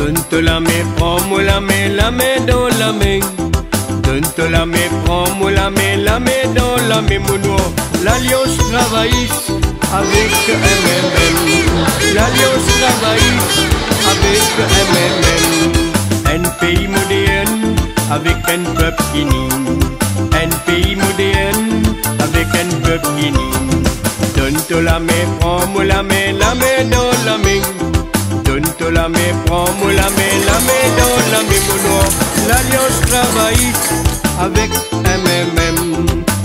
Donne-toi la main, prends-moi la main dans la main. Donne-toi la main, prends-moi la main dans la main, mon nom. L'Alliance travailliste avec MMM. L'Alliance travailliste avec MMM. Un pays moderne avec un peuple uni. Un pays moderne avec un peuple uni. Donne-toi la main, prends-moi la main dans la main. Donne-toi la main, prends-moi la main dans la main, mon nom. L'Alliance travailliste avec MMM.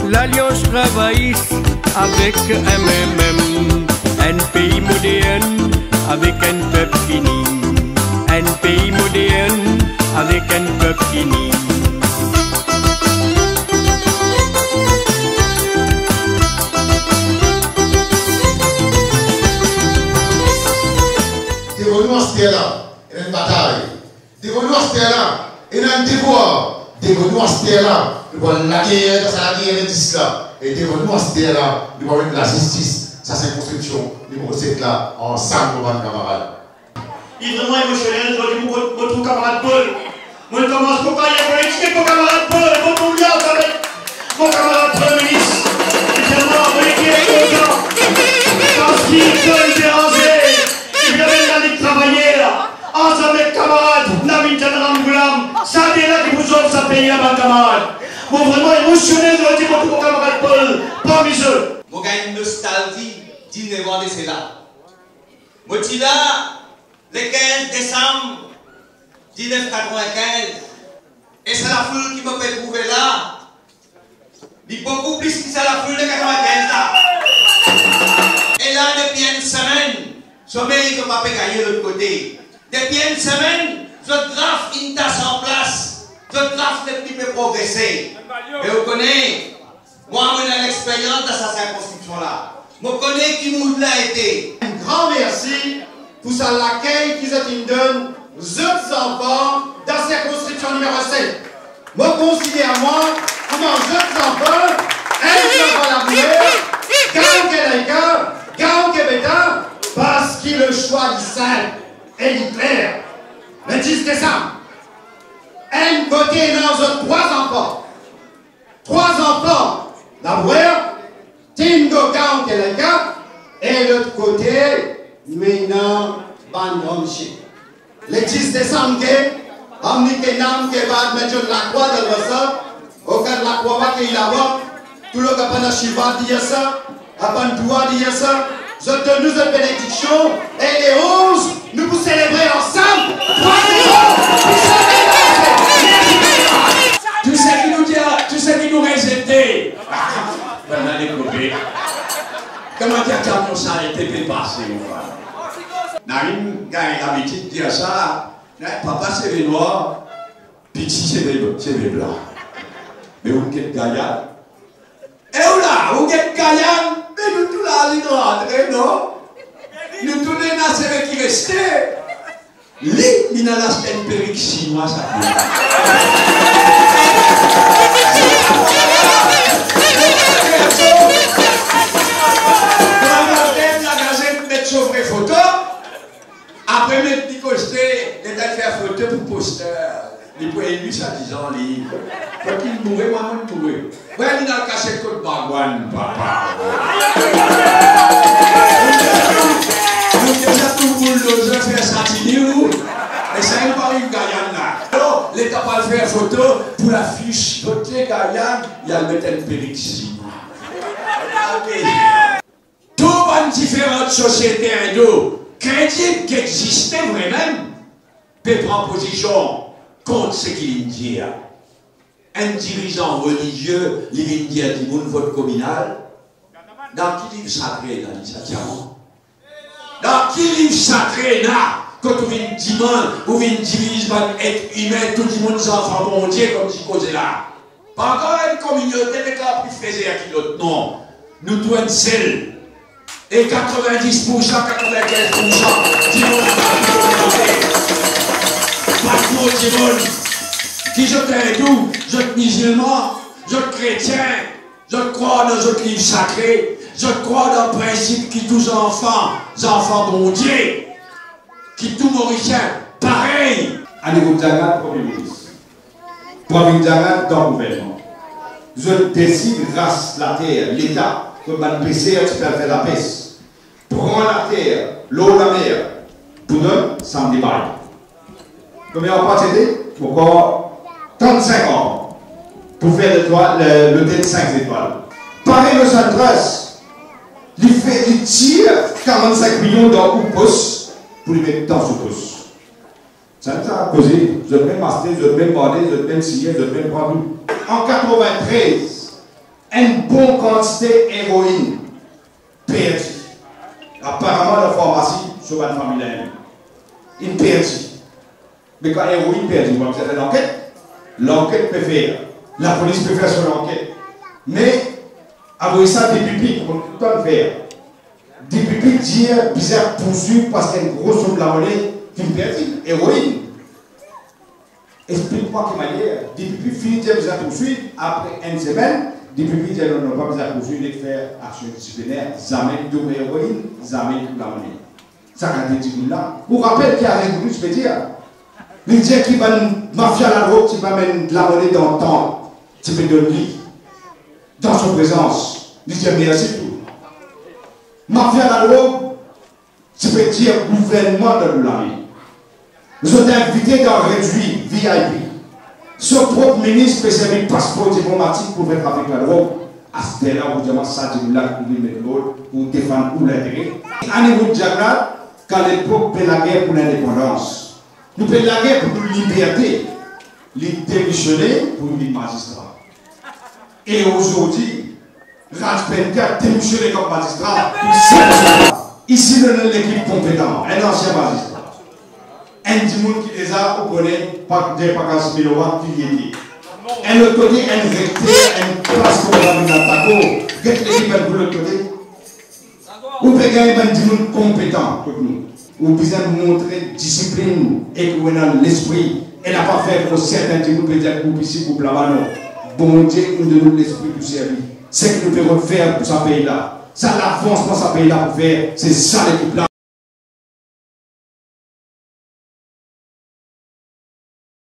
L'Alliance travailliste avec MMM. Un pays moderne avec un peuple uni. Un pays moderne avec un peuple uni. Il y a une bataille. Il y a un devoir. Il y a la guerre, la guerre existe là. Et il y a la justice, sa circonscription, numéro 7 là, ensemble, mon camarade. Il est vraiment émotionnel, je dis votre camarade Paul. Moi, je commence pour parler politique, mon camarade Paul, mon milliard avec mon camarade Premier ministre. Évidemment, on est qui est content. Parce qu'il peut déranger. Il vient d'aller travailler là. Ensemble avec camarades, Namintan Ramboulam, ça c'est là qui vous offre ça pays là-bas, camarade. Moi, vraiment émotionnel, je dis mon camarade Paul, parmi eux. Moi, j'ai une nostalgie d'inévent de cela. Moi, je suis là, le 15 décembre 1995, et c'est la foule qui me fait trouver là. Il beaucoup plus que c'est la foule de 95 là. Et là, depuis une semaine, sommeil ne va pas gagner de l'autre côté. Depuis une semaine, je draft une tasse en place. Je draft un petit peu progressé. Et vous connaissez, moi, j'ai l'expérience de sa circonscription-là. Je connais qui nous l'a été. Un grand merci pour ça l'accueil qu'ils ont donné aux autres enfants dans la circonscription numéro 7. Je considère moi comme un autres enfants, un enfant la bouée, Gao Kedaïka, Gao Kebeta, parce qu'il le choix du simple et du clair. Le 10 décembre, un côté dans autres trois enfants, la bouée, Tingo Gao Kedaïka, et l'autre côté, maintenant, Bandonchi. Le 10 décembre, Amnique Nam Kevad Medjon la croix de l'Ossa, au cas de la croix qu'il a là, tout le Kapana Shiva dit ça, Abandoua dit ça, je te nous une bénédiction, et les 11, nous vous célébrer ensemble. Tout ce qui nous résultait. Voilà les copains. Comment dire que ça a été dépassé, mon frère? Narim a l'habitude de dire ça. Papa c'est les noirs, petit c'est les blancs. Mais vous êtes gaillard. Et là, vous êtes gaillard, mais nous tous là, les noirs, non? Nous tous les nassés qui restaient. Il n'a la scène périque chinois, ça. Photo, après mettre des costés, il a fait photo pour poster. Il peut élu ça disant, quand il mourait, moi, je mourais. Ouais, il a caché le code Bagouane, papa. Nous déjà tout le monde faire Saint-Denis, et ça n'est pas une Guyane là. Alors, l'État va faire photo pour la fiche. Votre Guyane, il y a le mettre une perruque ici. Toutes les différentes sociétés crédibles qui existaient vraiment, peuvent prendre position contre ce qu'il dit. Un dirigeant religieux, il vient dire du monde vote communal. Dans qui livre sacré dans l'initiative? Dans qui livre sacré là, quand vous venez dimanche, vous venez diviser être humain, tout le monde des enfants bon Dieu comme tu causais là. Pas encore une communauté mais là plus faisait à qui l'autre non. Nous tous un seul. Et 90%, 95% du monde pas de mot du monde. Qui je t'aime tout, je suis musulman, je suis chrétien, je crois dans notre livre sacré, je crois dans le principe qui tous enfants bon Dieu, qui tout mauricien, pareil. pareil. Allez-vous Diagat, Premier ministre. Premier Diagat dans le gouvernement. Je décide, grâce à la terre, l'État, comme un PC, tu peux faire la peste. Prends la terre, l'eau, la mer, pour donner, ça me déballe. Combien on peut t'aider? Encore 35 ans pour faire l'hôtel 5 étoiles. Pareil, le Centre, il tire 45 millions dans un poste pour les mettre dans ce poste. Ça nous a causé, je vais m'acheter, je vais m'aborder, je vais me signer, je vais me prendre. En 93, une bonne quantité d'héroïne perdue. Apparemment, la pharmacie, sur une famille, il perdue. Mais quand l'héroïne perdue, vous avez l'enquête. L'enquête peut faire. La police peut faire son enquête. Mais, avec ça, des pupilles, on peut tout faire. Des pupilles dire bizarre poursuivre parce qu'il y a une grosse somme de la monnaie qui me perdue. Héroïne. Explique-moi quelle manière. Des pupilles finissent de bizarre poursuivre après une semaine. Des pupilles disent non, pas bizarre poursuivre, de faire action disciplinaire. Jamais de héroïne, jamais de la monnaie. Ça, quand tu dis là, vous rappelez qu'il y a un révolu, je peux dire. Il dit qu'il va mafia la drogue, tu vas mettre de la monnaie dans le temps, tu peux donner dans son présence. Il dit merci tout. Mafia la drogue, tu peux dire gouvernement de l'année. Nous sommes invités dans réduit VIP. Son propre ministre peut servir passeport diplomatique pour faire avec la drogue. À ce là vous demandez ça, tu là pour mettre l'autre, pour défendre ou l'intérêt. Annez-vous Diagat, quand l'époque fait la guerre pour l'indépendance. Nous faisons la guerre pour nos libertés, les démissionner pour les magistrats. Et aujourd'hui, Rajpenka a démissionné comme magistrat. Ici, nous avons l'équipe compétente, un ancien magistrat. Un dimoun qui les a, vous connaissez, des vacances Miloa qui y était. Un autre côté, un recteur, une place pour la Minatako. Qu'est-ce que l'équipe pour l'autre côté? Vous pouvez gagner un dimoun compétent pour nous. Vous besoin de montrer discipline et que vous avez l'esprit. Elle n'a pas fait pour certains de vous peut-être pour ici, pour là-bas, non. Bon Dieu, nous donnons l'esprit du service. C'est ce que nous pouvons faire pour ce pays-là. Ça l'avance pour ce pays-là pour faire. C'est ça l'équipe-là.